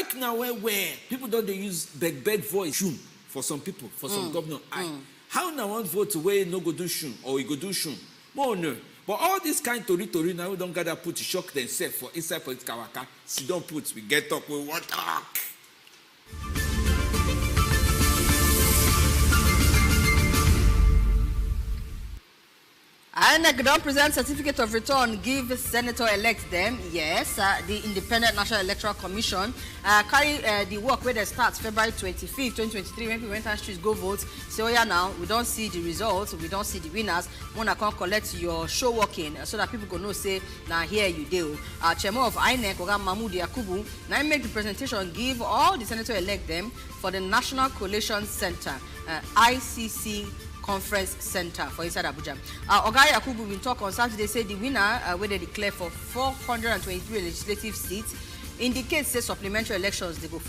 like now where people don't they use beg voice shun for some people, for some governor. How now one vote where no go do shun or you go do shun? More no. But all this kind tori now we don't gather put to shock themselves for inside political waka. See don't put, we get up, we want talk. INEC don't present certificate of return, give senator-elect them. Yes, the Independent National Electoral Commission carry the work where they start February 25th, 2023, when people went on streets, go vote. So yeah, now we don't see the results, we don't see the winners. Wanna come collect your show working so that people can know say now here you do. Chairman of INEC, Oga Mahmoud Yakubu, now make the presentation, give all the senator-elect them for the National Coalition Center, ICC Conference Center for inside Abuja. Oga Yakubu will talk on Saturday, say the winner where they declare for 423 legislative seats indicates say supplementary elections they go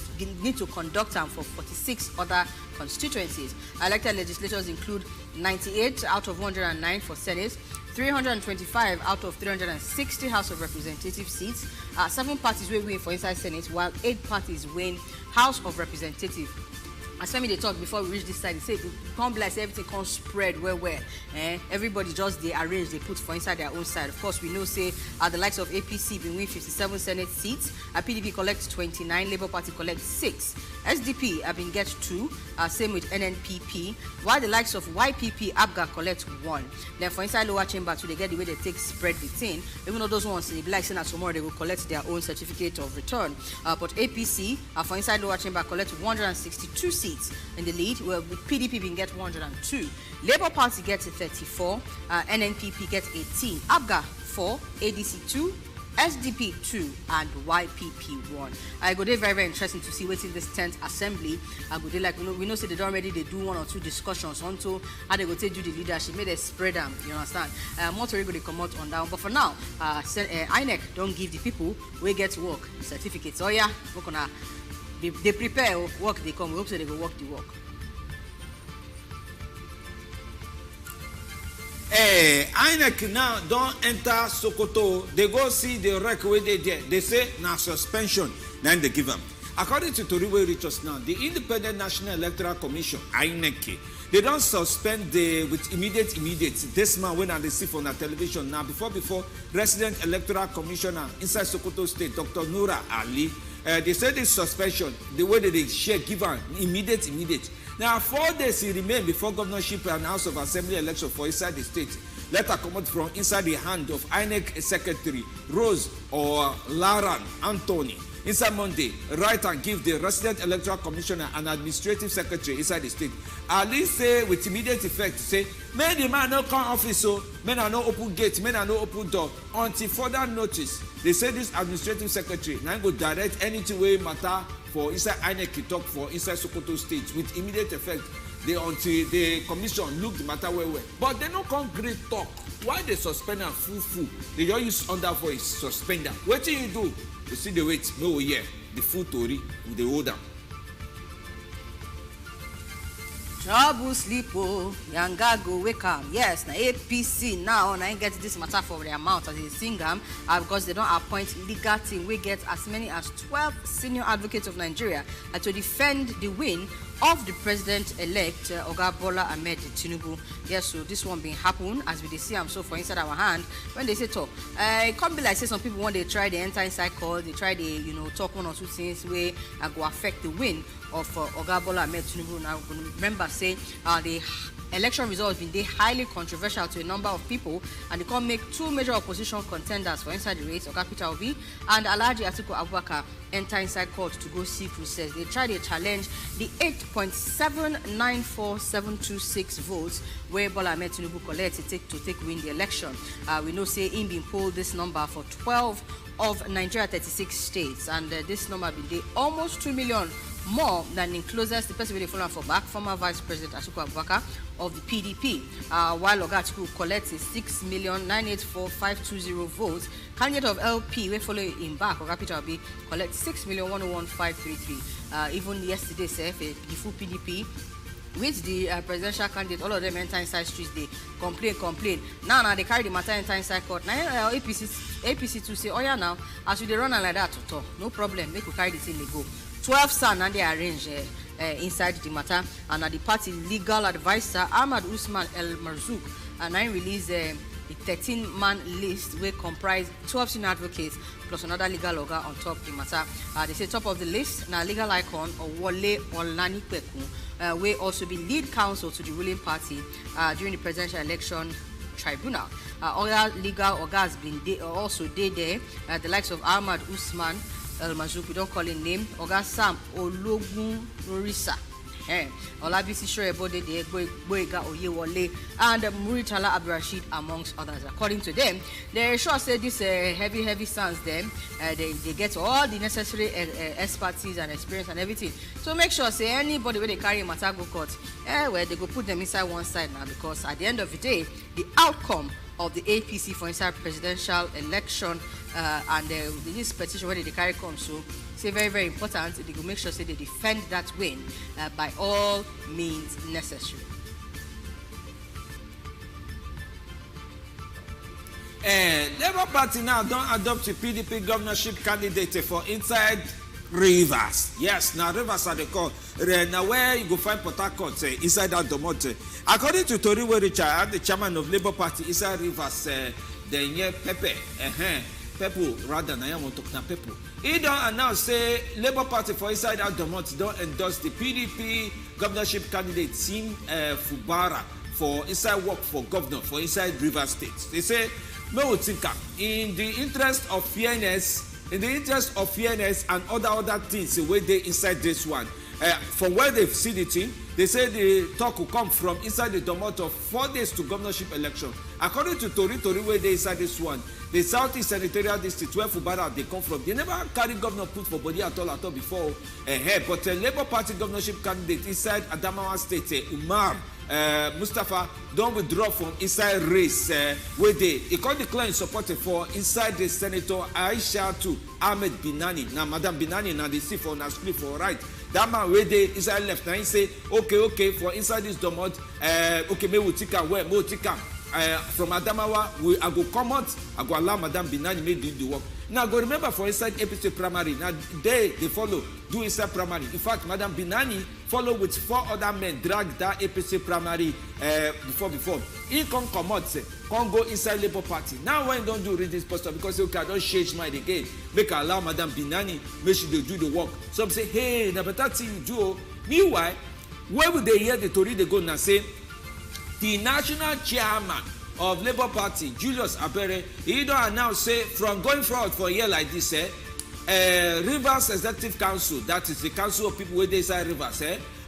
need to conduct them for 46 other constituencies. Elected legislators include 98 out of 109 for Senate, 325 out of 360 House of Representative seats. 7 parties will win for inside Senate, while 8 parties win House of Representative. As for me, they talk before we reach this side, they say, come bless everything, come spread where. Everybody just they arrange, they put for inside their own side. Of course, we know, say, the likes of APC been win 57 Senate seats, PDP collects 29, Labour Party collects 6, SDP have been get 2, same with NNPP, while the likes of YPP, ABGA collect 1. Then for inside lower chamber, too, they get the way they take spread the thing. Even though those ones, they be like saying that tomorrow they will collect their own certificate of return. But APC, for inside lower chamber, collect 162 seats in the lead, where with PDP being get 102. Labour Party gets 34, NNPP gets 18, ABGA 4, ADC 2, SDP 2, and YPP 1. I go there very interesting to see what's in this 10th assembly. I go there like we know say they already they do 1 or 2 discussions onto how they go take do the leadership, may they spread them. You understand? More to go they come out on that. But for now, INEC don't give the people we get work certificates. Oh yeah, we're gonna they prepare work they come. We hope so they go work the work. INEC now don't enter Sokoto. They go see the REC where they there. They say now suspension. Then they give them. According to Toriwe Richards now, the Independent National Electoral Commission, INEC, they don't suspend with immediate. This man when they see on the television now before Resident Electoral Commissioner inside Sokoto State, Dr. Noura Ali, they say this suspension, the way that they share given immediate. Now 4 days he remained before governorship and House of Assembly election for inside the state. Letter come out from inside the hand of INEC Secretary Rose or Laran Anthony. Inside Monday, write and give the Resident Electoral Commissioner and Administrative Secretary inside the state. At least say with immediate effect, say, may the man no come office, so men are no open gate, men are no open door. Until further notice, they say this Administrative Secretary now go direct anything way matter for inside INEC talk for inside Sokoto State with immediate effect. Until the commission look the matter well. But they no come great talk. Why they suspend them full? They just use under voice, suspend them. What do you do? You see the wait, no yeah, the full story with the hold them. Trouble sleep, Yanga go wake up. Yes, now APC now, and I get this matter for their mouth as they sing them because they don't appoint legal team. We get as many as 12 senior advocates of Nigeria to defend the win of the president-elect Oga Bola Tinubu. Yes, so this one being happen as we see them so for inside our hand when they say talk. It can't be like say some people when they try the enter inside call, they try the talk 1 or 2 things where go affect the win of Oga Bola Tinubu. Now remember say the election results been highly controversial to a number of people, and they can make 2 major opposition contenders for inside the race, Oga Obi and Alhaji Atiku Abubakar, enter inside court to go see process. They try to challenge the 8.794726 votes where Bola Tinubu collected to take win the election. We know say him been polled this number for 12 of Nigeria 36 states, and this number been almost 2 million more than in closest the person they follow for back, former Vice President Atiku Abubakar of the PDP. While Oga Atiku collects 6,984,520 votes, candidate of LP we follow him back, Oga Obi collects 6,101,533. Even yesterday, the full PDP with the presidential candidate, all of them enter inside streets. complain. Now they carry the matter inside court. Now APC to say, oh yeah, now as you dey run like that, no problem. Make we carry the thing they go. 12 son and they arrange inside the matter, and the party legal advisor Ahmad Usman El Marzouk and I release a 13-man list will comprise 12 senior advocates plus another legal organ on top the matter. They say top of the list now legal icon Wole Olanipekun will also be lead counsel to the ruling party during the presidential election tribunal. Other legal organs been also there. The likes of Ahmad Usman El Marzouk, we don't call him name. Oga Sam Ologun Rorisa. Olabisi Shorebode, Boega Oyewole, and Muritala Abdurrashid, amongst others. According to them, they sure say this heavy sons them. They get all the necessary expertise and experience and everything. So make sure say anybody where they carry matter go court, where they go put them inside one side now, because at the end of the day, the outcome of the APC for inside presidential election and this petition where they carry come, so say very important. They will make sure say they defend that win by all means necessary. Labour Party now don't adopt a PDP governorship candidate for inside Rivers. Yes, now Rivers are the call. Now where you go find Port Harcourt inside that Domote. According to Toriwe Richard, the chairman of Labour Party inside Rivers, the near Pepe, Pepe rather than I want to talk now Pepe. He don't announce say Labour Party for inside that Domote don't endorse the PDP governorship candidate Sim Fubara for inside work for governor for inside Rivers State. They say in the interest of fairness. In the interest of fairness and other things where they inside this one, from where they've seen the thing, they say the talk will come from inside the domot of 4 days to governorship election. According to Tori where they inside this one, the Southeast Senatorial District where Fubara they come from, they never carry governor put for body at all before. But a Labour Party governorship candidate inside Adamawa State, Umar Mustafa, don't withdraw from inside race where he called the client supported for inside the Senator Aisha to Ahmed Binani. Now Madam Binani now they see for na screen for right. That man where they inside left now he say okay for inside this domot okay me will take away me will take from Adamawa I go come out I go allow Madam Binani may do the work. Now go remember for inside APC primary now they follow do inside primary. In fact Madam Binani follow with 4 other men drag that APC primary before he come out come go inside Labour Party. Now when don't do read this poster because okay I don't change mind again make I allow Madam Binani make she do the work. Some say hey na better thing you do. Meanwhile where would they hear the story they go now say the national chairman of Labour Party, Julius Abere, he don't announce say from going forward for a year like this, Rivers Executive Council, that is the council of people where they inside Rivers,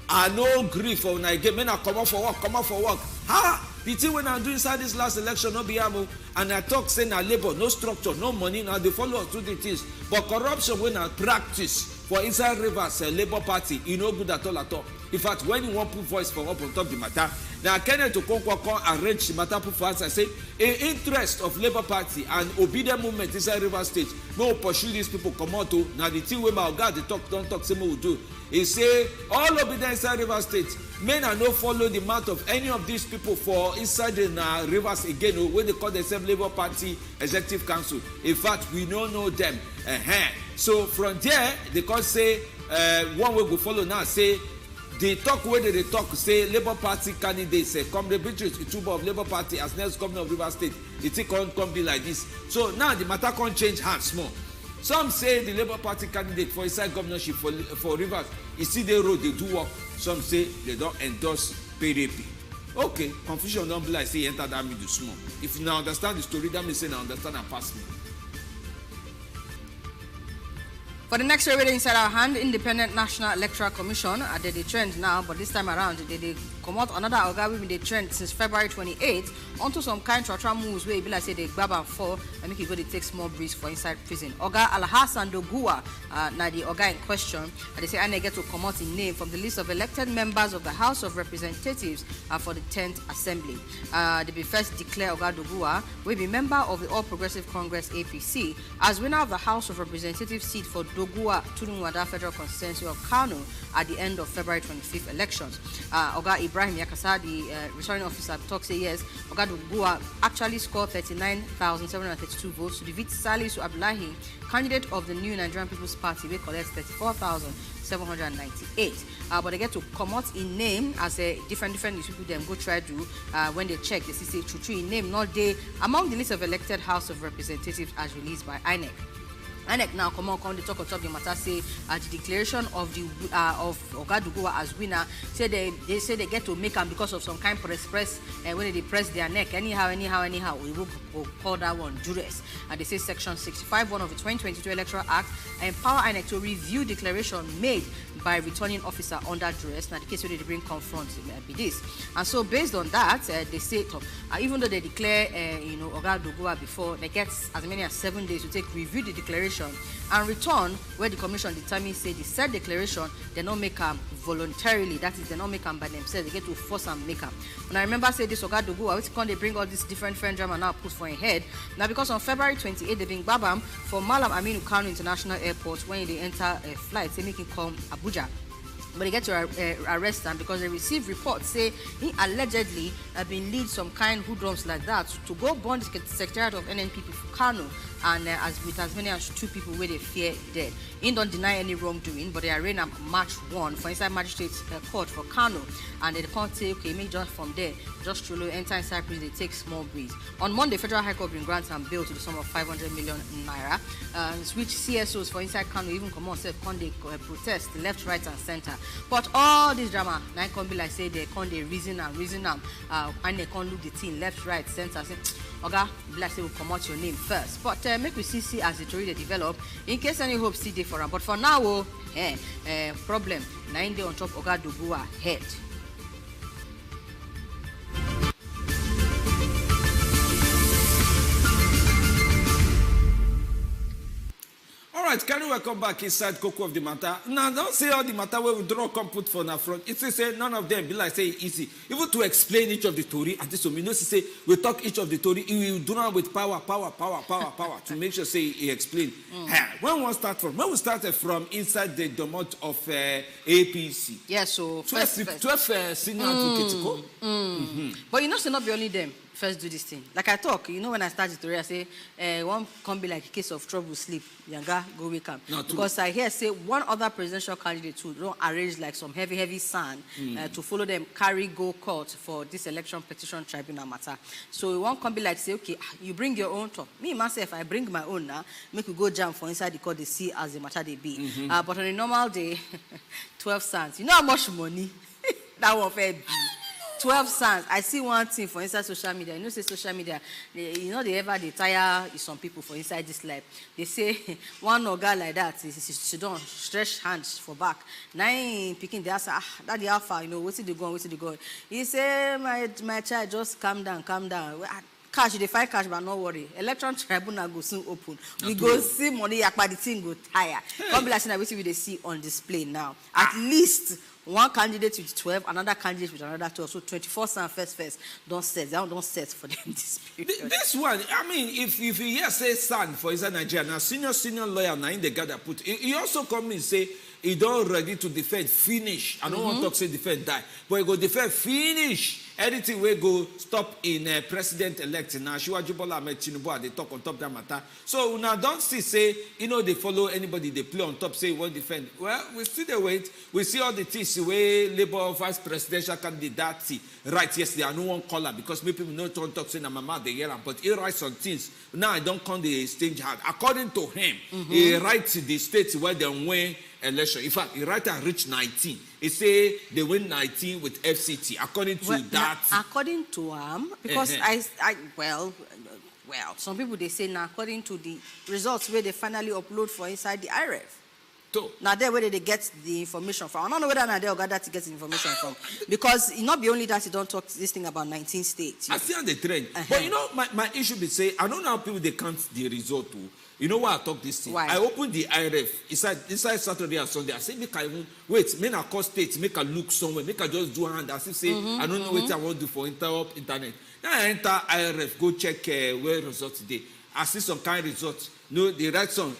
I no agree for when I get men come out for work. Ha! The thing when I do inside this last election, no be amo, and I talk say na labor, no structure, no money, now they follow us through the things. But corruption when I practice for inside Rivers Labour Party, you no good at all. In fact, when you want put voice for up on top the matter, now Kenneth Okonkwo arrange the matter put for us and say, in interest of Labour Party and obedient movement inside Rivers State, no pursue these people come out to now the thing where my God they talk don't talk same will do. He say all obedient inside Rivers State, men are no follow the mouth of any of these people for inside the Rivers again when they call themselves Labour Party Executive Council. In fact, we don't know them. So from there they can say one way go follow now say. The talk where they talk say Labour Party candidates come the Beatrice Itubo of Labour Party as next governor of Rivers State. The thing can't be like this. So now the matter can't change hands more. Some say the Labour Party candidate for inside governorship for Rivers, you see the road they do work. Some say they don't endorse PDP. Okay, confusion don't be like say enter that middle small. If you now understand the story, that means say now understand and pass me. For the next story inside our hand, Independent National Electoral Commission they trend now, but this time around they come out another organ with the trend since February 28th onto some kind of moves where be like say they grab and fall and make it go to take small breeze for inside prison. Oga Alhaji Dogua now the organ in question, they say INEC get to come out in name from the list of elected members of the House of Representatives for the 10th Assembly. They be first declare Oga Dogua will be member of the All Progressive Congress APC as winner of the House of Representatives seat for Dogua Tunumwada Federal Constituency of Kano at the end of February 25th elections. Oga Ibrahim Yakasa, the returning officer, talks say yes, Oga Dogua actually scored 39,732 votes to defeat Salisu Abdullahi, candidate of the New Nigerian People's Party, which collects 34,798. But they get to come out in name as a different people them go try to when they check the CC true in name not they among the list of elected House of Representatives as released by INEC. INEC now come on the talk on top the matter say the declaration of the of Oga Dogua as winner say they say they get to make them because of some kind press when they press their neck anyhow we will call that one redress. And they say section 65(1) of the 2022 Electoral Act empower INEC to review declaration made by returning officer under duress. Now the case where they bring confront be this. And so based on that, they say even though they declare Oga Dogua before, they get as many as 7 days to take review the declaration and return where the commission determines say the said declaration they not make them voluntarily, that is they not make them by themselves, they get to force and make them. And I remember say this Oga Dogua, which can they bring all these different drama now put for a head. Now because on February 28th they bring Babam for Malam Aminu Kano International Airport when they enter a flight, they make him come Abuja. But they get to arrest him because they received reports say he allegedly been lead some kind hoodlums like that to go bond the secretariat of NNPP for Kano and with as many as 2 people where they fear dead. He don't deny any wrongdoing, but they arraigned him March 1 for inside magistrate's court for Kano, and they can't say okay, make just from there, just to enter inside prison, they take small breeze. On Monday, Federal High Court been grant and bail to the sum of 500 million naira, which CSOs for inside Kano even come on said can they protest left, right, and center. But all this drama, now can be like say they can they reason and and they can look the thing left, right, center. Say, Oga, bless say will come out your name first. But make we see as the story they develop in case any hope see day for them. But for now, problem 9 day on top Oga Dogua head. All right, can we welcome back inside Cocoa of the matter? Now, don't say all the matter where we draw come put for our front. It's say none of them be like say easy. Even to explain each of the story, at this moment, you know, say we talk each of the story, we will do now with power to make sure say he explain. When we start from? When we started from inside the domot of APC. Yeah, so 12 senior advocates. But you know, say not be only them. First do this thing. Like I talk, you know, when I start the story, I say, one can be like a case of trouble sleep. Younger, go wake up. Because I hear say one other presidential candidate too don't arrange like some heavy sand to follow them carry go court for this election petition tribunal matter. So one can be like say, okay, you bring your own talk. Me myself, I bring my own now. Make we go jam for inside the court. They see as the matter they be. But on a normal day, 12 cents. You know how much money that one fair be. 12 cents. I see one thing for inside social media. You know, say social media, they tire some people for inside this life. They say one Oga like that, she don't stretch hands for back. 9 picking the answer, that the alpha, you know, what's it going? He say, my child, just calm down. Cash, they find cash, but no worry. Election tribunal go soon open. We go see money, but the thing go tire. Come be like saying that we see on display now. At least one candidate with 12, another candidate with another 12. So 24 cents first. Don't set for them this period. This one, I mean, if you hear say son for inside Nigeria, now senior lawyer now in the guy that put, he also come and say he don't ready to defend, finish. I don't want to talk say defend, die. But he go defend, finish. Anything we go stop in president-elect now. Bola Tinubu, they talk on top that matter. So now don't say, you know, they follow anybody, they play on top, say won't defend. Well, we still the wait. We see all the things where Labour vice presidential candidate right yesterday. I no one caller because maybe people don't talk say na mama they hear him, but he writes some things. Now I don't count the stage hard. According to him, he writes the states where they win election. In fact, he write and reach 19. He say they win 19 with FCT. According to that. According to because well, some people they say now according to the results where they finally upload for inside the IREF. Now there where they get the information from. I don't know whether now they got that to get the information from. Because it not be only that you don't talk this thing about 19 states. I see on the trend. But you know, my issue be say, I don't know how people they count the result too. You know why I talk this thing? Why? I opened the IRF inside Saturday and Sunday. I say, make I even wait, make I call states, make I look somewhere, make I just do a hand. As if say, I don't know what I want to do for internet. Then I enter IRF, go check where results today. I see some kind of results. No, they write some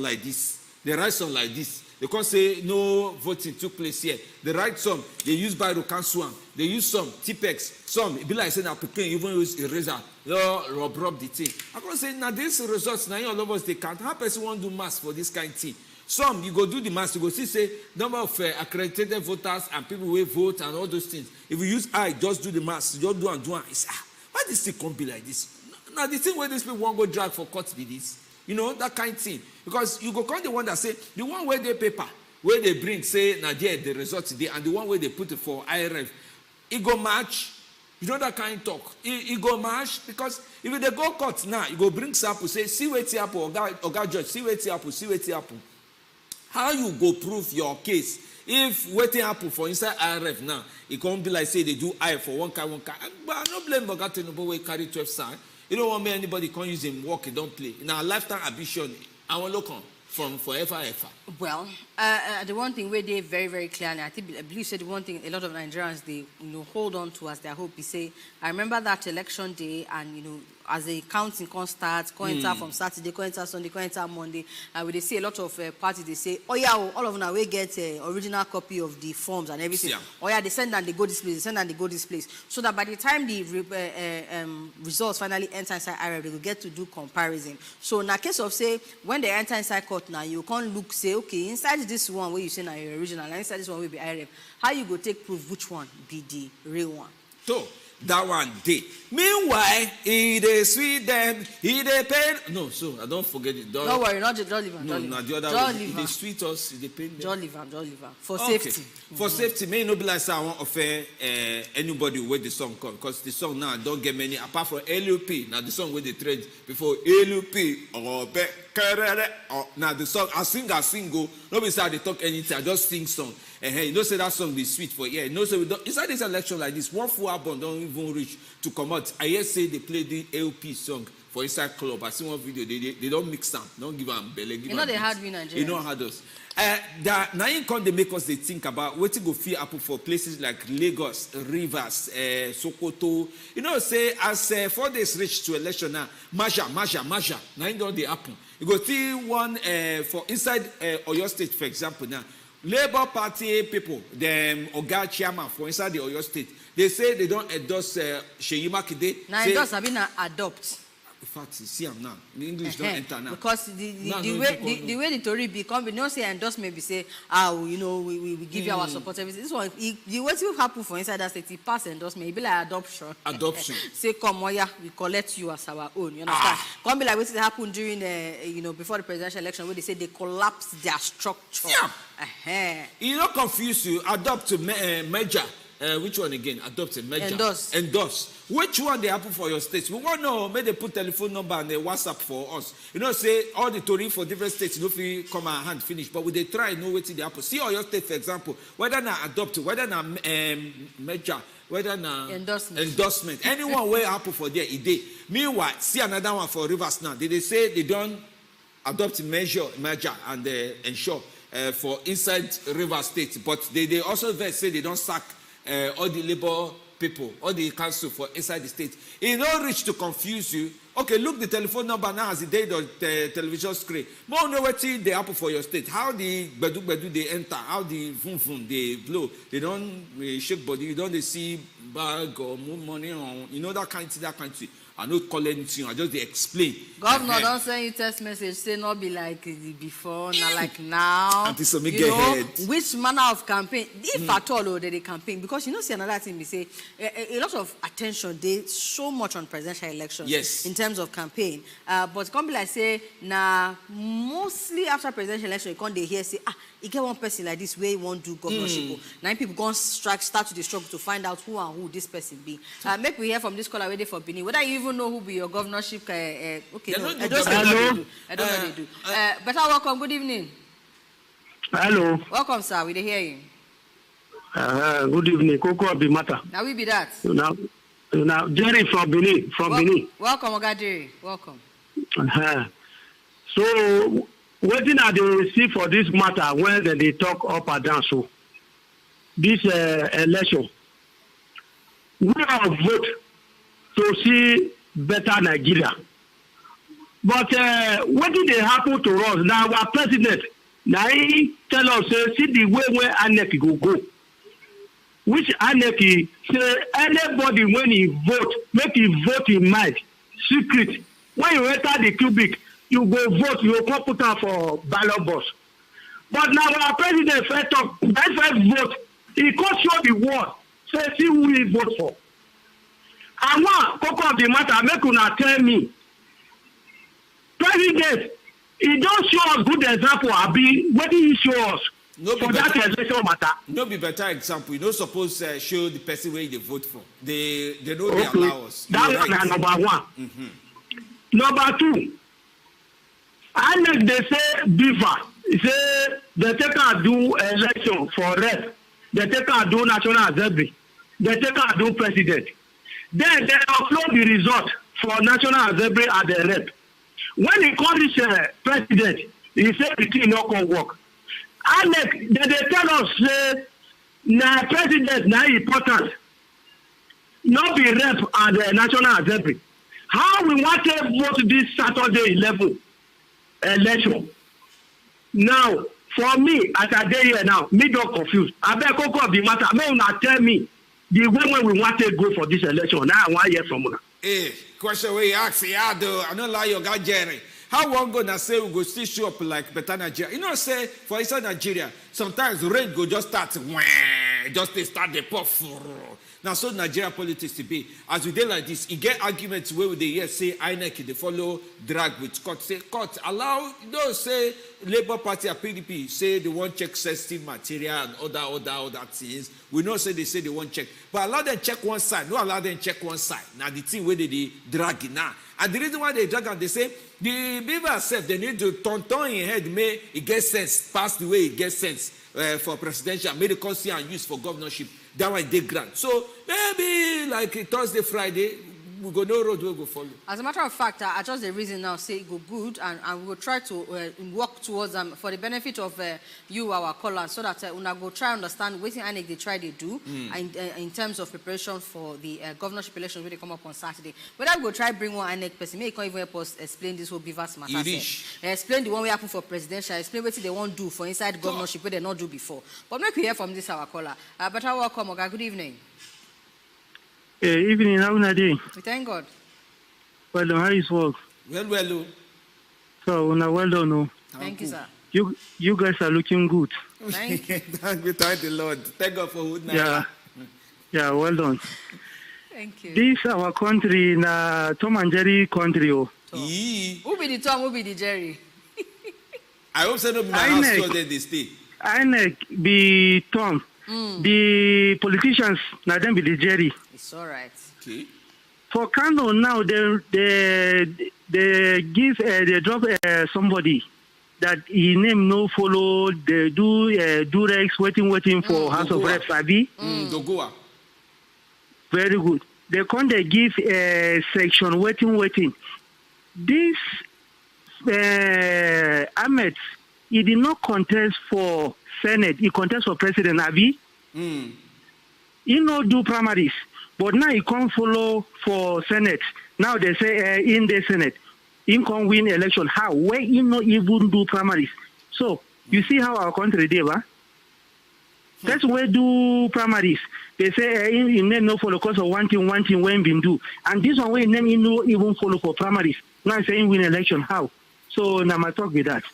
like this. They write some like this. They can't say no voting took place here. They write some. They use Biro cancel one. They use some Tipex. Some it be like saying applicant even use eraser. Rub the thing. I can't say now these results now all of us they can't. How person want to do mass for this kind of thing? Some you go do the mass. You go see say number of accredited voters and people who vote and all those things. If you use I just do the mass, just do and do and it's why this thing can't be like this? Now the thing where these people want go drag for court be this. You know, that kind of thing. Because you go call the one that say, the one where they paper, where they bring, say, now there, the result today, and the one where they put it for IRF, it go match. You know that kind of talk. It go match, because if they go court now, you go bring sample, say, see where it's apple, or judge, see where it's apple, see where it's apple. How you go prove your case? If waiting apple for inside IRF now, it can't be like, say, they do I for one car. But I don't blame Bola Tinubu where carry 12 sign. You don't want me anybody can use him work, he don't play. In our lifetime ambition, I want to look on from forever. Well, the one thing where they very, very clear, and I believe said the one thing a lot of Nigerians they hold on to as their hope is say, I remember that election day, and as the counting can start, enter from Saturday, enter Sunday, enter Monday, and they see a lot of parties they say, oh yeah, all of them we get original copy of the forms and everything. Yeah. Oh yeah, they send and they go this place, they send and they go this place, so that by the time the results finally enter inside IRF, they will get to do comparison. So in a case of say when they enter inside court now, you can't look say okay inside this one where you say now your original, and inside this one will be IRF. How you go take proof which one be the real one? So that one day. Meanwhile, he they sweet them, he they pay. No, so I don't forget it. Don't worry, not just leave No, not the other one. They sweet us, they pay them. Don't leave for safety. For safety, may not be like I won't offer anybody where the song come, because the song now don't get many apart from LUP. Now the song where they trade before LUP or now the song I sing go. Nobody say they talk anything. I just sing song. You know say that song be sweet for yeah. No say we don't. Inside this election like this, one full album don't even reach to come out. I hear say they play the LP song for inside club. I see one video. They don't mix them. Don't give them belly. You know they had me Nigeria. You know how those. Now you come they make us they think about what to go feel apple for places like Lagos, Rivers, Sokoto. You know say as 4 days reach to election now, Maja. Now you know they happen. You go see one for inside Oyo State for example now. Labour Party people, them Oga chairman for inside the Oyo State, they say they don't endorse Seyi Makinde. Now endorse have been adopt. In fact, see I'm now. The English don't enter now. Because the way the Tory become, we don't say endorse maybe say, we give you our support everything. This one, the way it happen for inside that state, it pass endorsement, it be like adoption. Adoption. Say come on, we collect you as our own. You understand? Come be like what happened during before the presidential election where they say they collapsed their structure. Yeah. You not confuse you. Adopt merger. Which one again? Adopt a merger. Endorse. Which one they happen for your states? We want to know. Maybe they put telephone number and WhatsApp for us. Say all the Tory for different states. If we come our hand finish, but we they try know what they happen. See all your state for example. Whether na adopt, whether na merger, whether na endorsement. Anyone where happen for there, it day. Meanwhile, see another one for Rivers now. They say they don't adopt merger and ensure for inside River State, but they also say they don't sack. All the labor people, all the council for inside the state. It don't reach to confuse you. Okay, look the telephone number now as the date on the television screen. More know what they happen for your state. How the bedu they enter, how the vum they blow. They don't shake body. You don't see bag or more money on. That kind of. I don't call anything. I just explain. Governor don't send you text message. Say not be like before, not like now. Which manner of campaign, if at all, they campaign, because see another thing we say a lot of attention they so much on presidential elections. Yes. In terms of campaign, but come be like say now mostly after presidential election, you can't hear say you get one person like this where you want to do governorship. Now people go start to the struggle to find out who and who this person be. Make we hear from this caller waiting for Benin. Whether you even know who be your governorship. I don't know they do. Better welcome. Good evening. Hello. Welcome, sir. We dey hear you. Good evening. Koko Abimata. Now we be that. Now Jerry from Benin. Benin. Welcome, Oga Jerry. Welcome. So, what did they see for this matter when they talk up and down? So, this election, we have vote to see better Nigeria. But what did they happen to us? Now our president, Now he tell us see the way where INEC go. Which INEC say anybody when he vote, make he vote in mind, secret. When you enter the cubic, you go vote, you go put out for ballot box. But now our president first talk, first vote, he go show the world, say see who he vote for. And one cocoa of the matter, make una tell me, president, he don't show us good example, Abi, what did he show us? No for that election matter. No be better example. You don't suppose show the person where they vote for. They know they allow us. That You're one right. is number one. Mm-hmm. Number two, INEC they say beaver. Say they take and do election for rep. They take and do national assembly. They take and do president. Then they upload the result for national assembly at the rep. When he call this president, he say the thing no can work. INEC they tell us say na president na important, not be rep at the national assembly. How we want to vote this Saturday 11 election? Now, for me, as I dey here now, me don't confused. I beg cocoa of the matter. May una tell me the way when we want to go for this election. Now I want to hear from una. Hey, question where you ask, yeah, though, I don't lie, your guy Jerry. How one gonna say we go still show up like better Nigeria? You know, say for inside Nigeria, sometimes rain go just start, just they start the puff. Now, so Nigeria politics to be as we did like this, you get arguments where they hear say INEC they follow drag with court. Say court allow those say Labour Party or PDP say they want check sensitive material and other things. We know say they want check, but allow them check one side. No allow them check one side. Now the thing where they drag it now. And the reason why they drag and they say the beaver self they need to turn in head may it get sense pass the way it gets sense for presidential, may the constitution and use for governorship. That one they grant. So maybe like Thursday, Friday, we go no road we go follow. As a matter of fact, I just the reason now say go good and we will try to work towards them for the benefit of you, our callers, so that una go try understand what INEC they try to do in terms of preparation for the governorship elections when they come up on Saturday. But I go try bring one INEC person, maybe can't even help us explain this whole beavers matter. Explain the one we happen for presidential, explain what they want to do for inside governorship, what they not do before. But make we hear from this our caller. But I welcome, okay, good evening. Evening, how are you? We thank God. Well done, how is work? Well. So, well done, no. Thank you, sir. You guys are looking good. Thank you. Thank the Lord. Thank God for good night. Yeah, well done. Thank you. This our country, na Tom and Jerry country. Who be the Tom, who be the Jerry? I hope so. No be my house so they stay. INEC be Tom. The politicians, now them be the Jerry. It's all right. Okay. For Kano now, they give they drop somebody that he name no follow. They do Rex waiting for House of Reps. Abi. Dogoa. Very good. They come they give section waiting. This Ahmed, he did not contest for Senate. He contest for President Abi. He no do primaries, but now he can't follow for Senate. Now they say in the Senate, he can't win election. How? Where he no even do primaries? So you see how our country did, huh? That's where do primaries. They say in name no follow because of one thing when been do, and this one way name he no even follow for primaries. Now saying win election. How? So now my talk with that.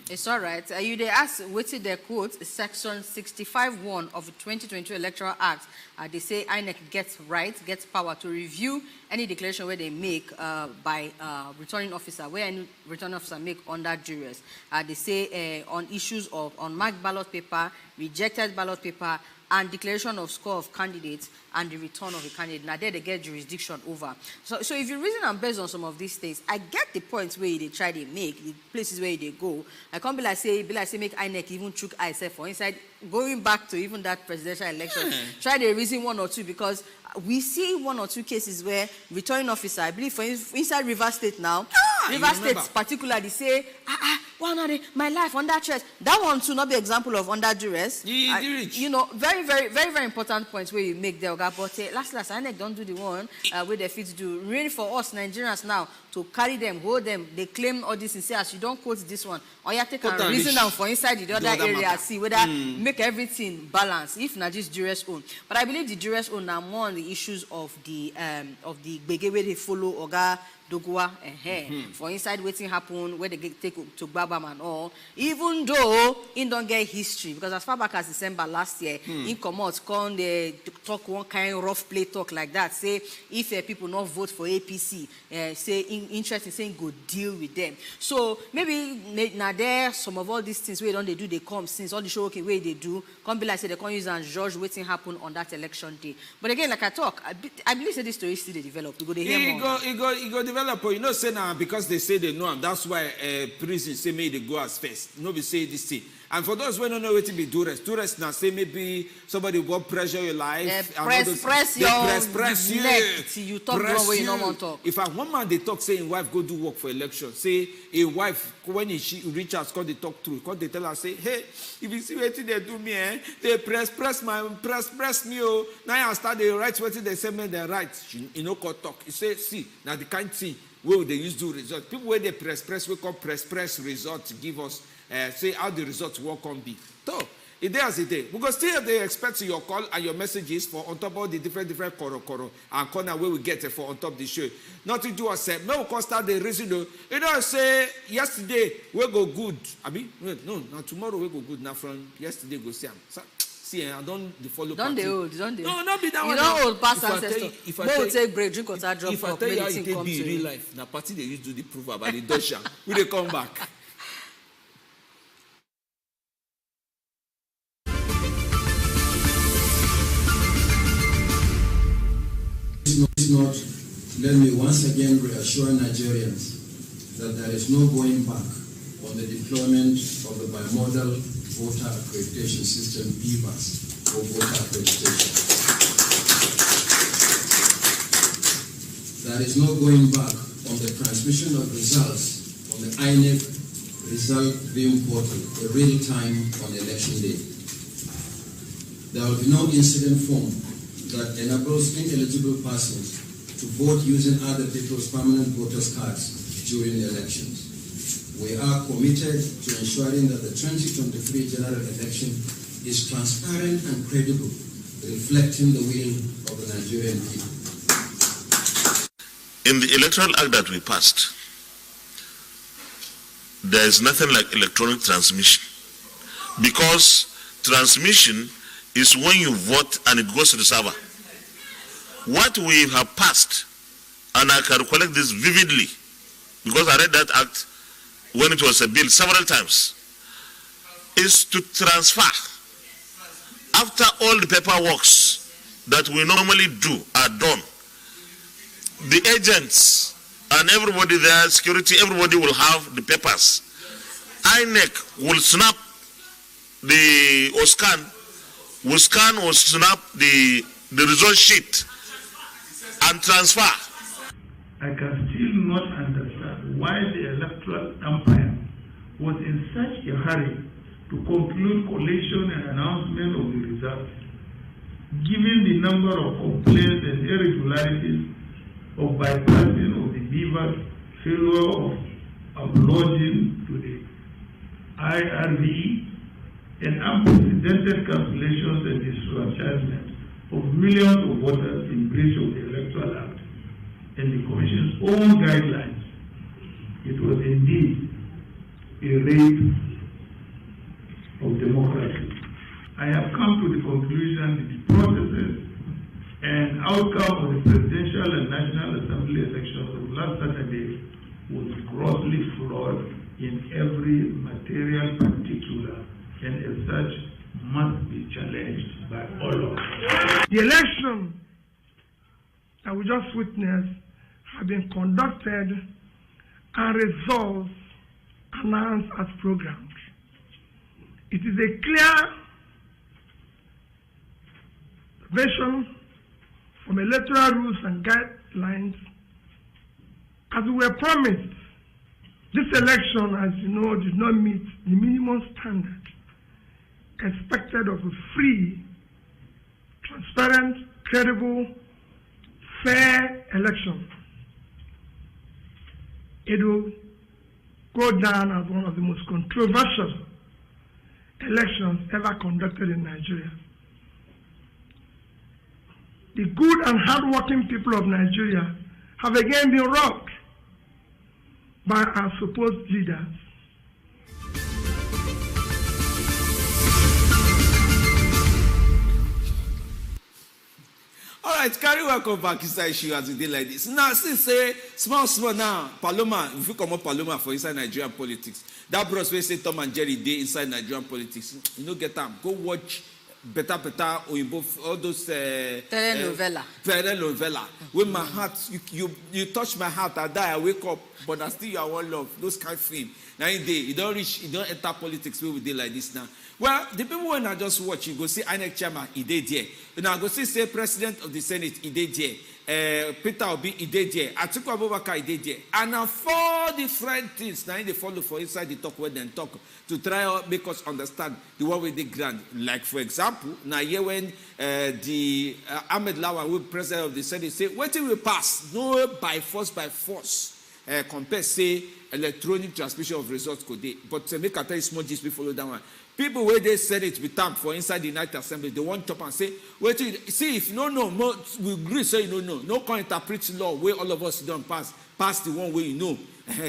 It's all right. You they ask what's the quote section 65(1) of the 2022 Electoral Act. They say INEC gets power to review any declaration where they make by returning officer, where any returning officer make under duress. They say on issues of unmarked ballot paper, rejected ballot paper, and declaration of score of candidates and the return of a candidate. Now there they get jurisdiction over. So if you reason and based on some of these things, I get the points where they try to make, the places where they go. I can't be like say make INEC even chook ISF for inside, going back to even that presidential election. Try to reason one or two because we see one or two cases where returning officer, I believe for inside River State now, River State particularly say, my life under stress. That one too not be example of under duress. You know, very, very, very, very important points where you make there, but last, INEC don't do the one where they fit to do. Really for us Nigerians now to carry them, hold them, they claim all this and say, as you don't quote this one, or you take a reason down for inside the other area, see whether make everything balance, if not just duress own. But I believe the duress own are more on the issues of the bege where they follow Oga Dogua for inside waiting happen where they take to Babam and all. Even though in don't get history, because as far back as December last year, in Comot come they talk one kind of rough play talk like that. Say if people not vote for APC, say interest in saying go deal with them. So maybe now there some of all these things where don't they do they come since all the show okay where they do come be like say they can't use and judge waiting happen on that election day. But again, like I talk, I believe say this story still they develop. We go they hear more. It go develop. You know, say now because they say they know, that's why prison say maybe they go as first. Nobody say this thing. And for those who don't know what to be duress now say maybe somebody will pressure your life. Press your neck till you talk wrong way you don't want to talk. If one man they talk saying wife go do work for election, say a wife when she reach out, cause they talk through, cause they tell her say, hey, if you see what they do me, they press me. Oh, now I start the right what they say me the right. You know, call talk. You say, see, now the kind thing where they use do results. People where they press, we call press results give us. Say how the results will come be. So, it is a day. Because still they expect your call and your messages for on top of the different koro and corner where we get it for on top of the show. Nothing to accept. No, because start the reason though. You know, say yesterday we go good. I mean, no, now tomorrow we go good. Now from yesterday go see. See, I don't follow. Don't they old? Don't they? No, not be that one. You don't old past ancestor. If I take break, drink water, drop. If I tell you how it take be in real life, now party they used to the proof about the Dosha. We they come back. Not, let me once again reassure Nigerians that there is no going back on the deployment of the bimodal voter accreditation system, BVAS, or voter accreditation. There is no going back on the transmission of results on the INEC result viewing portal, a real time on election day. There will be no incident form that enables ineligible persons to vote using other people's permanent voters' cards during the elections. We are committed to ensuring that the 2023 general election is transparent and credible, reflecting the will of the Nigerian people. In the Electoral Act that we passed, there is nothing like electronic transmission, because transmission is when you vote and it goes to the server. What we have passed, and I can recollect this vividly, because I read that act when it was a bill several times, is to transfer. After all the paperwork that we normally do are done, the agents and everybody there, security, everybody will have the papers. INEC will snap or scan or snap the result sheet and transfer. I can still not understand why the electoral umpire was in such a hurry to conclude collation and announcement of the results, given the number of complaints and irregularities of bypassing of the beavers, failure of uploading to the IRV, and unprecedented cancellations and disenfranchisement of millions of voters in breach of the Electoral Act and the Commission's own guidelines. It was indeed a rape of democracy. I have come to the conclusion that the processes and outcome of the presidential and National Assembly elections of last Saturday was grossly flawed in every material particular, and as such must be challenged by all of us. The election that we just witnessed have been conducted and results announced as programmed. It is a clear vision from electoral rules and guidelines, as we were promised, this election, as you know, did not meet the minimum standard expected of a free, transparent, credible, fair election. It will go down as one of the most controversial elections ever conducted in Nigeria. The good and hard-working people of Nigeria have again been robbed by our supposed leaders. All right, carry welcome back inside issue as we did like this. Now, since say small now, Paloma, if you come up Paloma for inside Nigerian politics, that bros will say Tom and Jerry day inside Nigerian politics. You know, get them. Go watch better Oyinbo, all those telenovela. When my heart, you touch my heart, I die, I wake up, but I still I want love. Those kind of thing. Now in day, you don't enter politics where we did like this now. Well, the people when I just watch, you go see INEC chairman, he did here. Now go see say president of the Senate, he did here. Peter Obi, he did here. Atiku Abubakar, he did here. And now 4 different things now they follow for inside the talk where they talk to try to make us understand the one with the grand. Like for example, now here when the Ahmed Lawan, who president of the Senate, say, what will pass? No by force. Compare say electronic transmission of results could they. But make a tell you small gist we follow that one. People where they said it with time for inside the United Assembly, they want to and say, wait, see if no, we agree, say no can interpret law where all of us don't pass the one way you know.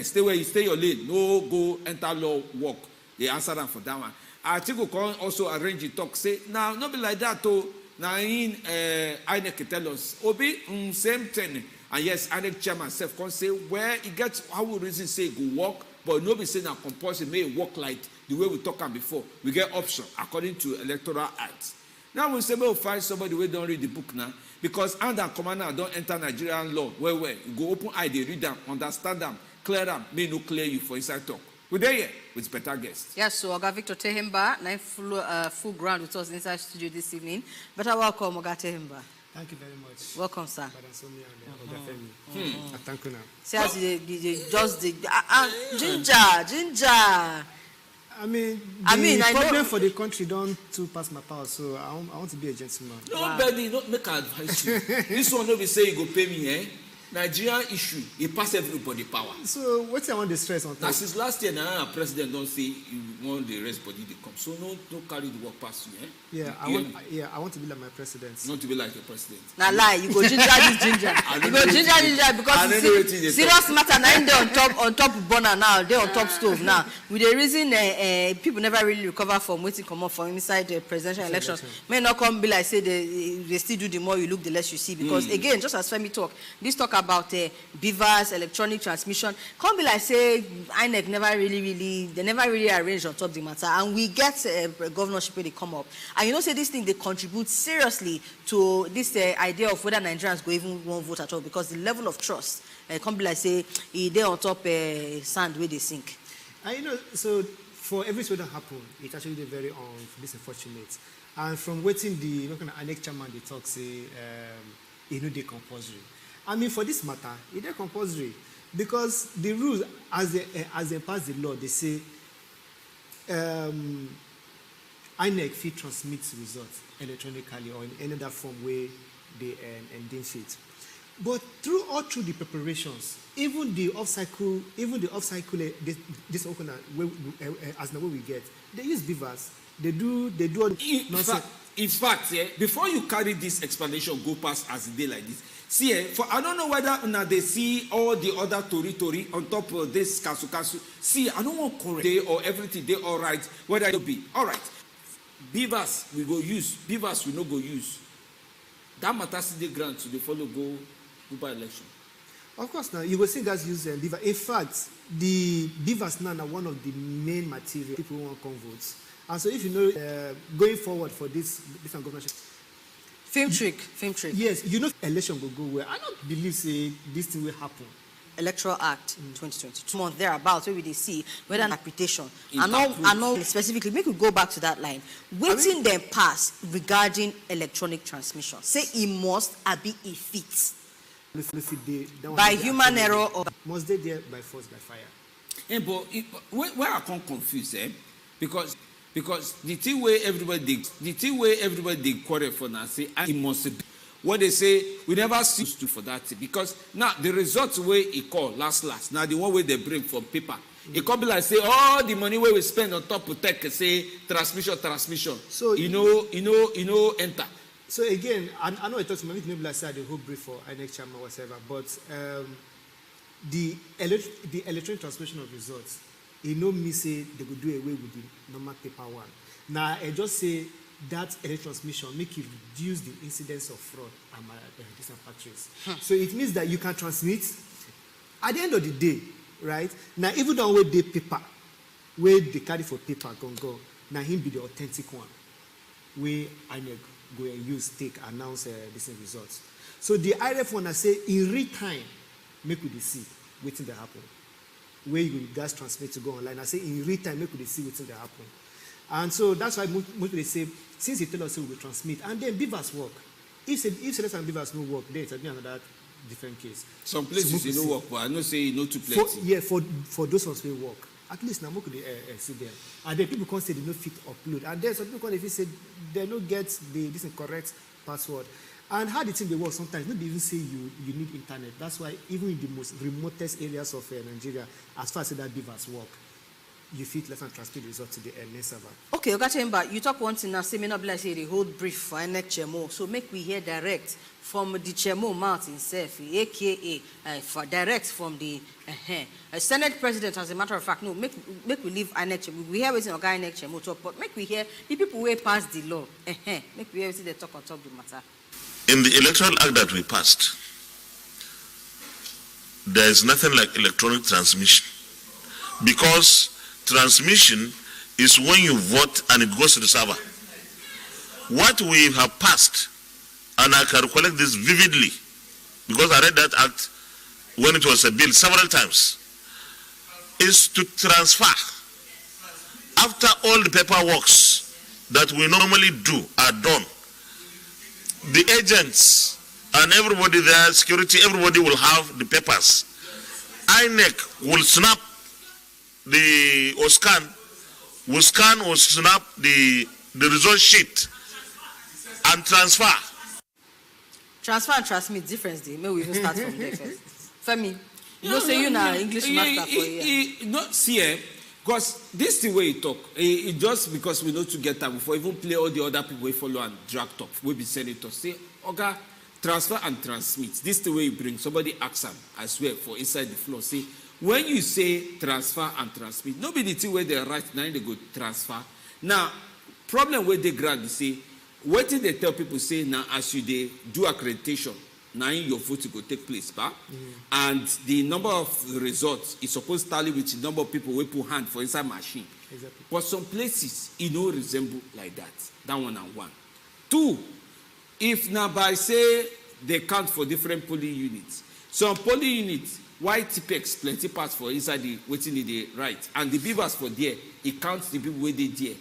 Stay where you stay your lane, no go enter law work. They answer them for that one. Atiku can also arrange the talk, say, now, not be like that, though. Now, in INEC tell us, Obi, same thing. And yes, INEC chairman self can say, where he gets how we reason say go work, but nobody say now compulsory may work like the way we talked about before. We get option according to Electoral Act. Now we say we'll find somebody who don't read the book now, because under commander don't enter Nigerian law. Where you go open eye, they read them, understand them, clear them, may no clear you for inside talk. We're there here with better guests. Yes, so Oga Victor Tehimba, full ground with us inside studio this evening. Better welcome, Oga Tehimba. Thank you very much. Welcome, sir. Thank you now. See as you just the ginger. I mean, the problem for the country don't too pass my power, so I want to be a gentleman. Nobody, don't make advice you. This one nobody say you go pay me, eh? Nigerian issue, it pass everybody power. So what I want to stress on that? Since last year, now president don't say you want the rest body to come. So no carry the work past you, eh? Yeah, I want to be like my president. Not to be like your president. Now lie, you go ginger this ginger. You go ginger because serious matter now they on top burner now, they on top stove now. With the reason people never really recover from waiting come up from inside the presidential elections. May not come be like say they still do the more you look, the less you see. Because again, just as Femi talk, this talk about beavers, electronic transmission, can't be like say INEC never really arranged on top the matter, and we get a governorship where they come up, and you know say this thing they contribute seriously to this idea of whether Nigerians go even one vote at all, because the level of trust can't be like say they on top sand where they sink. And you know, so for everything that happened, it's actually very unfortunate, and from waiting the INEC chairman they talk say they compulsory. I mean, for this matter, it's not compulsory, because the rules, as they pass the law, they say INEC fee transmits results electronically or in any other form where they endanger it. But through the preparations, even the off-cycle, this as the way we get, they use beavers. They do nonsense. In fact, before you carry this explanation, go past as a day like this. See, for I don't know whether now they see all the other tori on top of this kasu. See, I don't want correct day or everything they all right. Whether it be all right. Beavers we go use. Beavers we no go use. That matters the grant to the follow go by election. Of course, now you will see guys use beaver. In fact, the beavers now are one of the main material people want to come votes. And so, if you know, going forward for this government. Film trick. Yes, you know, election will go well. I don't believe say this thing will happen. Electoral Act 2022 month thereabouts, where we dey see whether interpretation and not specifically. Make we go back to that line. Waiting then pass regarding electronic transmission. Say it must be a fit by human error or must they there by force by fire. But where I come confused, because the thing where everybody quarrel for now say it must be. What they say, we never see to for that thing. Because now the results where it call last. Now the one where they bring from paper. It can be like say all the money where we spend on top of tech say transmission. So you know enter. So again, I know it talks maybe like say the whole brief for INEC chairman or whatever, but the electronic transmission of results, me say they could do away with the normal paper one. Now I just say that electronic transmission make it reduce the incidence of fraud and factories. So it means that you can transmit at the end of the day, right? Now even though we dey paper, where they carry for paper go, now him be the authentic one, where INEC go and use take announce these results. So the IRF one I say in real time, make we see waiting to happen. Where you guys transmit to go online, I say in real time make we see waiting to happen. And so that's why most people say, since you tell us we will transmit, and then beavers work. If Celeste and beavers no work, then it's another different case. Some places you no work, but I know say you know too plenty. For those ones we work. At least now we could see them. And then people can't say they no fit upload. And then some people can say they don't get this correct password. And how the thing they work sometimes, not even say you need internet. That's why even in the most remotest areas of Nigeria, as far as that beavers work, you fit less and transmit results to the NS server. Okay, Ogachemba, you talk one thing now, say me not be like say the whole brief for INEC Chemo. So make we hear direct from the Chemo mouth himself, aka for direct from the Senate President, as a matter of fact. No, make we leave INEC Chemo. We hear what's in INEC Chemo talk, but make we hear the people who pass the law. Make we hear what's they talk on top of the matter. In the Electoral Act that we passed, there is nothing like electronic transmission, because transmission is when you vote and it goes to the server. What we have passed, and I can recollect this vividly, because I read that act when it was a bill several times, is to transfer. After all the paperwork that we normally do are done, the agents and everybody there, security, everybody will have the papers. INEC will snap or scan or snap the result sheet and transfer. Transfer and transmit difference day. Maybe we even start from there first. Femi, you say you now English master for you. No, see, because this is the way you talk. It just because we know to get time before even play all the other people we follow and drag talk. We be senators say, okay, transfer and transmit. This is the way you bring somebody ask them, I swear, for inside the floor. Say, when you say transfer and transmit, nobody the where they write now they go transfer. Now, problem where they grab, you say, what did they tell people say now as you they do accreditation, now your vote will take place, and the number of results is supposed to tally with the number of people who put hand for inside machine. Exactly. But some places it don't resemble like that. That one and one. Two, if now by say they count for different polling units, some polling units, YTPX plenty parts for inside the waiting in the right, and the beavers for there, it counts the people where they there.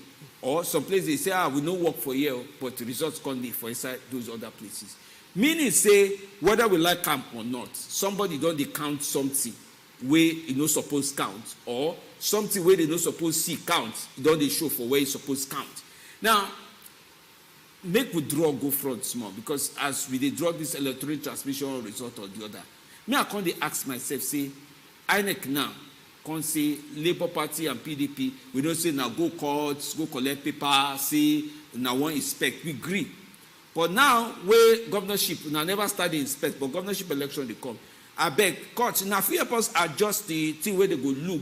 Or some places they say, we don't work for here, but the results can't for inside those other places. Meaning say, whether we like camp or not, somebody don't they count something where you no supposed count, or something where they no supposed see count, don't they show for where you supposed count. Now, make we draw go front small, because as we they draw this electronic transmission result or the other, me I can't ask myself, say, INEC now, can't say Labour Party and PDP, we don't say now go courts, go collect paper, say now one inspect, we agree. But now, where governorship, now never started inspect, but governorship election they come. I beg, courts, now few of us adjust the thing where they go look,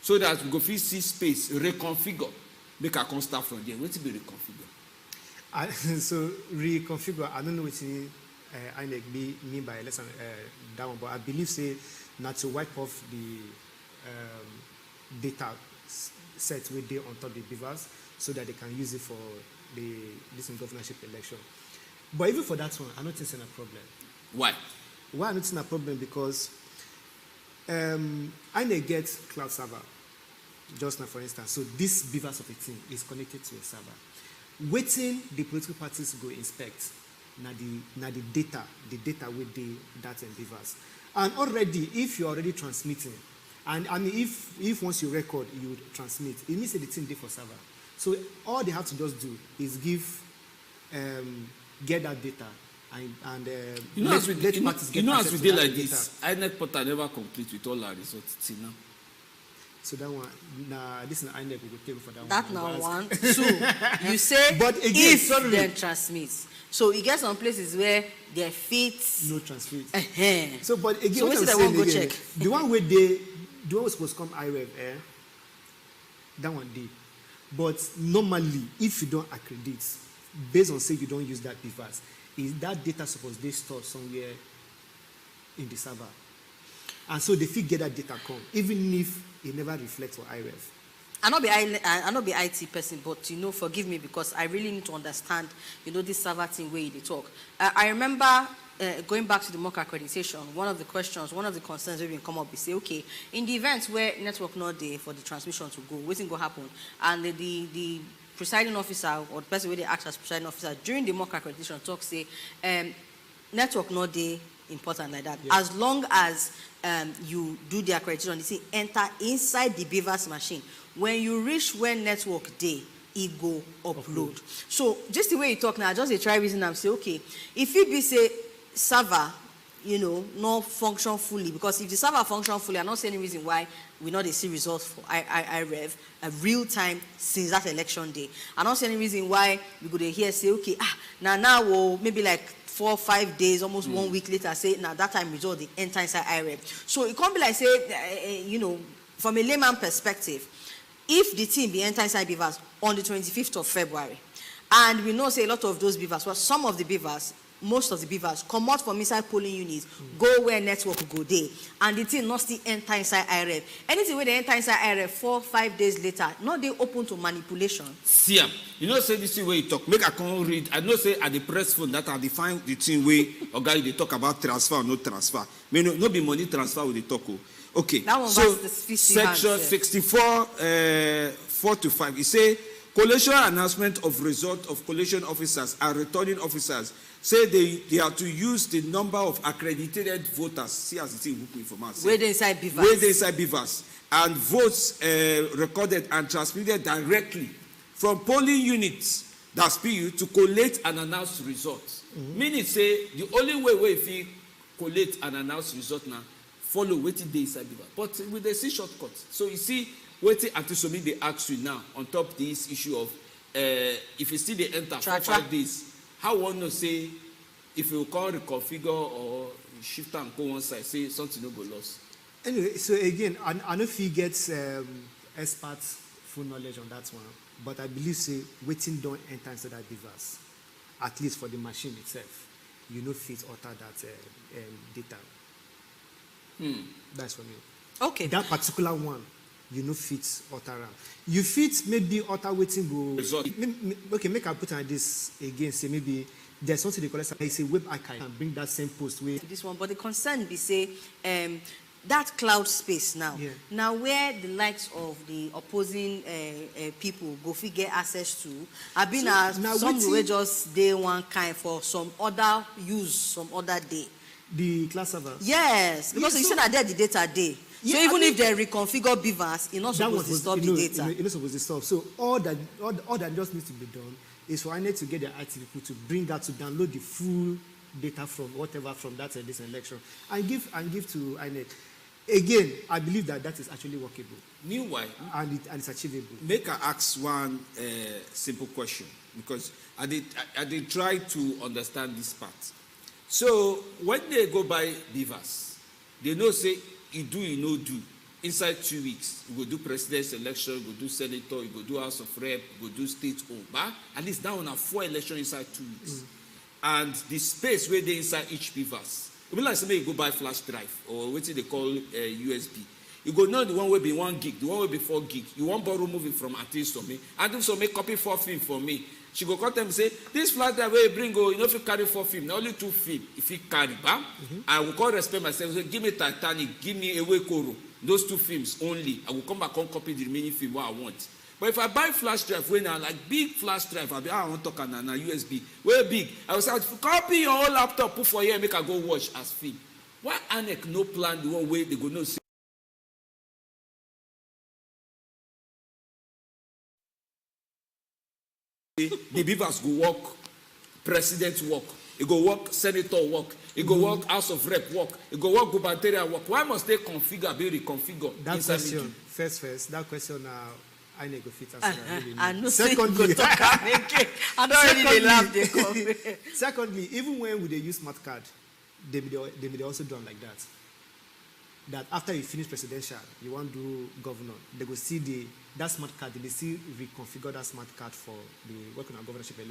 so that we go feel see space, reconfigure. Make a can start from there. What to be reconfigure? So reconfigure, I don't know what INEC mean by less than that one, but I believe say not to wipe off the data set with there on top of the beavers, so that they can use it for this governorship election. But even for that one, I'm not seeing a problem. Why? Why I'm not seeing a problem? Because INEC gets cloud server, just now for instance. So this beavers of a thing is connected to a server. Waiting the political parties go inspect the data with that and beavers. And already, if you're already transmitting, and I mean, if once you record, you transmit, it means that the thing there for server. So all they have to just do is get that data and as we did like this, INEC portal never complete with all our results till now. So that one, this is INEC we will take for that one. That now one. Two, you say but again, if they transmit. So you get some places where their feet no transmit. So but again, so what I'm saying again, the one where the one was supposed to come IREV, that one did. But normally, if you don't accredit, based on say you don't use that device, is that data supposed to be stored somewhere in the server? And so they fit get that data come, even if it never reflects for IREV. I not be IT person, but forgive me because I really need to understand, this server thing where they talk. I remember going back to the mock accreditation, one of the concerns we've been come up is say, okay, in the event where network not there for the transmission to go, what's going to happen? And the presiding officer or the person where they act as presiding officer during the mock accreditation talk say, network not there, important like that. Yeah. As long as you do the accreditation, you see enter inside the beavers machine. When you reach when network day, it go upload. So just the way you talk now, just a try reason and say, okay, if it be say server, not function fully, because if the server function fully, I'm not saying any reason why we not see results for IREV real time since that election day. I'm not saying any reason why we go to hear say, okay, now we'll maybe like 4 or 5 days, almost 1 week later, say now that time result the enter inside IREV. So it can't be like say, from a layman perspective, if the team be enter inside beavers on the 25th of February, and we know say a lot of those beavers, well, some of the beavers, most of the beavers come out from inside polling units, go where network go there, and the team not still enter inside IREV. Anything where they enter inside IREV 4 or 5 days later, not they open to manipulation. See, say this way you talk. Make I can't read. I know say at the press phone that I define the thing way or guy they talk about transfer or no transfer. May no be money transfer with the talk. Okay. That one so the section 64 4 to 5. It say collation announcement of result of collation officers and returning officers. Say they are to use the number of accredited voters. See as it's in information. Where they inside beavers. Where they inside beavers. And votes recorded and transmitted directly from polling units, that's PU, to collate and announce results. Meaning say the only way if you collate and announce result now, follow waiting day inside beavers. But with the see shortcuts. So you see, waiting until somebody they ask you now on top this issue of if you see they enter for 5 days. How one to say if you can't reconfigure or shift and go one side, say something no go lost. Anyway, so again, I know if he gets experts full knowledge on that one, but I believe say waiting don't enter inside that device, at least for the machine itself. Fit alter that data. That's for me. Okay. That particular one, fit alter around. You fit maybe alter waiting go. Okay, make I put on this again. Say maybe there's something they call it's a web archive and bring that same post with this one. But the concern be say that cloud space now. Yeah. Now where the likes of the opposing people go get access to, I've been some way just day one kind for some other use some other day. The class server. Yes, because you said that there the data day. Yeah, so even if they reconfigure beavers, you're not supposed to stop the data. You're not supposed to stop. So all that just needs to be done is for INEC to get their IT people to bring that to download the full data from whatever from that this election and give to INEC. Again, I believe that is actually workable. Meanwhile, and it's achievable. Make I ask one simple question because I did try to understand this part. So when they go by beavers, they know say you do, you no do. Inside 2 weeks, you go do president's election, you go do senator, you go do house of rep, you go do state home. But at least now on 4 elections inside 2 weeks. And the space where they inside each beavers. It be like somebody go buy flash drive or what they call USB. You go know the one will be 1 gig, the one will be 4 gig. You want borrow movie from artist for me. And do some make copy 4 film for me. She go come tell me say, this flash drive wey you bring go, you know if you carry 4 film, na only 2 film. If you carry, I will come respect myself. So give me Titanic, give me Ewe Koro. Those 2 films only. I will come back and copy the remaining film what I want. But if I buy flash drive, when I like big flash drive, I be I want to talk na USB, way big. I will say, copy your whole laptop, put for here, make I go watch as film. Why INEC no plan the one way they go no see? The beavers go work, president work, it go work, senator work, it go work, house of rep work, it go work, gubernatorial work. Why must they configure, be reconfigure? That question, first, that question now, I need to fit answer. I know. Secondly, I don't really laugh. Secondly, even when they use smart card, they may also done like that. That after you finish presidential, you want to do governor, they will see that smart card, they see reconfigure that smart card for the working on governorship election.